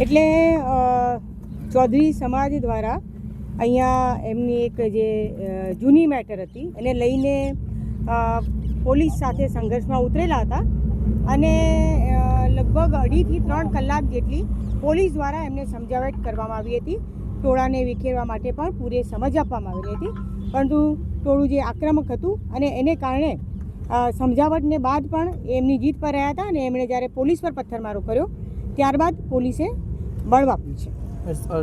એટલે ચૌધરી સમાજ દ્વારા અહીંયા એમની એક જે જૂની મેટર હતી એને લઈને પોલીસ સાથે સંઘર્ષમાં ઉતરેલા હતા અને લગભગ 2.5 થી 3 કલાક જેટલી પોલીસ દ્વારા એમને સમજાવટ કરવામાં આવી હતી. ટોળાને વિખેરવા માટે પણ પૂરે સમજ આપવામાં આવેલી હતી, પરંતુ ટોળું જે આક્રમક હતું અને એને કારણે સમજાવટને બાદ પણ એમની જીત પર રહ્યા હતા અને એમણે જ્યારે પોલીસ પર પથ્થરમારો કર્યો ત્યારબાદ પોલીસે બળ વાપર્યું છે.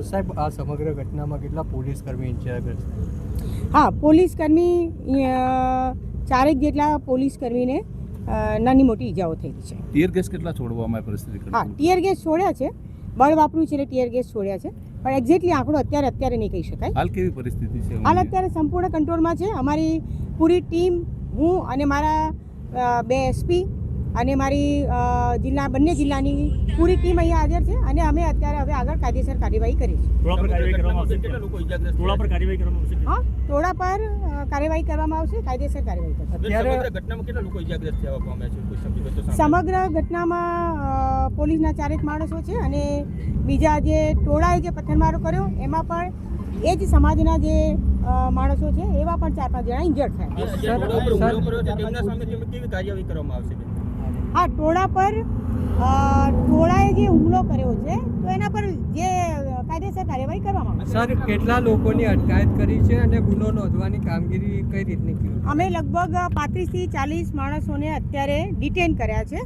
સાહેબ, આ સમગ્ર ઘટનામાં કેટલા પોલીસ કર્મી ઇન્ચાર્જ છે? હા, પોલીસ કર્મી 4 જેટલા પોલીસ કર્મીને નાની મોટી ઈજાઓ થઈ છે. ટીયર ગેસ કેટલા છોડવામાં પરિસ્થિતિ? હા, ટીયર ગેસ છોડ્યા છે, બળ વાપર્યું છે એટલે ટીયર ગેસ છોડ્યા છે, પણ એક્ઝેક્ટલી આંકડો અત્યારે નહીં કહી શકાય. હાલ કેવી પરિસ્થિતિ છે? હાલ અત્યારે સંપૂર્ણ કંટ્રોલમાં છે. અમારી પૂરી ટીમ, હું અને મારા 2 એસપી અને મારી બંને જિલ્લાની પૂરી ટીમ અહીંયા હાજર છે અને અમે અત્યારે હવે આગળ કાયદેસર કાર્યવાહી કરીશું. ટોળા પર કાર્યવાહી કરવામાં આવશે, કાયદેસર કાર્યવાહી કરશે. સમગ્ર ઘટનામાં પોલીસના 4 માણસો છે અને બીજા જે ટોળાએ જે પથ્થરમારો કર્યો એમાં પણ એ જ સમાજના જે માણસો છે એવા પણ 4-5 જણા ઇન્જર્ડ થયા. હા, ટોળાએ જે હુમલો કર્યો છે તો એના પર જે કાયદેસર કાર્યવાહી કરવામાં આવશે. સર, કેટલા લોકોની અટકાયત કરી છે અને ગુનો નોંધવાની કામગીરી કઈ રીતની કરી? અમે લગભગ 35 થી 40 માણસોને અત્યારે ડિટેન કર્યા છે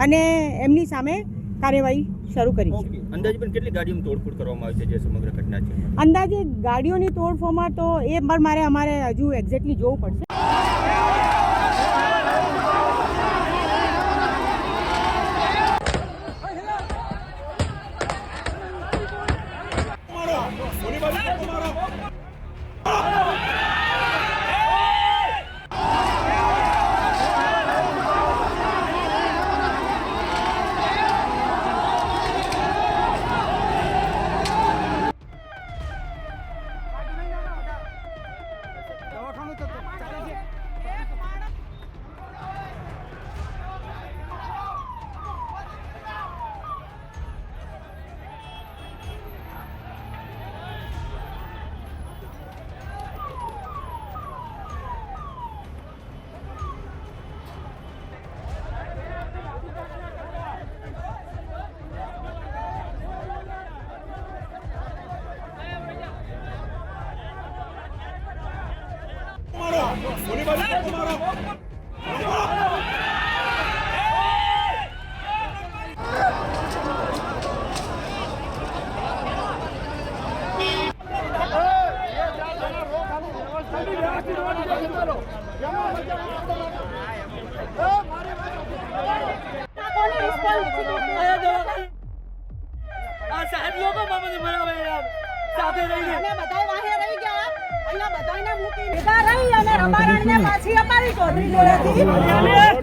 અને એમની સામે કાર્યવાહી શરૂ કરી છે. અંદાજે પણ કેટલી ગાડીઓની તોડફોડ કરવામાં આવી છે જે સમગ્ર ઘટના છે? અંદાજે ગાડીઓની તોડફોડમાં તો એ પણ અમારે હજુ એક્ઝેક્ટલી જોવું પડશે. સાહેબ લોકો બાબતે બરાબર સાથે રહીને અને બધાય વાહે રહી ગયા. અહીંયા બધાયને મૂકી ભેગા રહી અને રબારણને પાછી અમારી ચૌધરી જોડેથી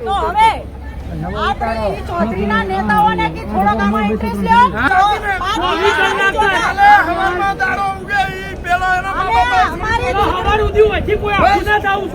તો હવે આપણે ઈ ચૌધરીના નેતાઓને કે થોડોક આમાં ઇન્ટરેસ્ટ લ્યો. હવારમાં દાડો ઉગે ઈ પેલો એનો બાબા અમારી હવાર ઉધી હોય કોઈ આખું ના થાવું.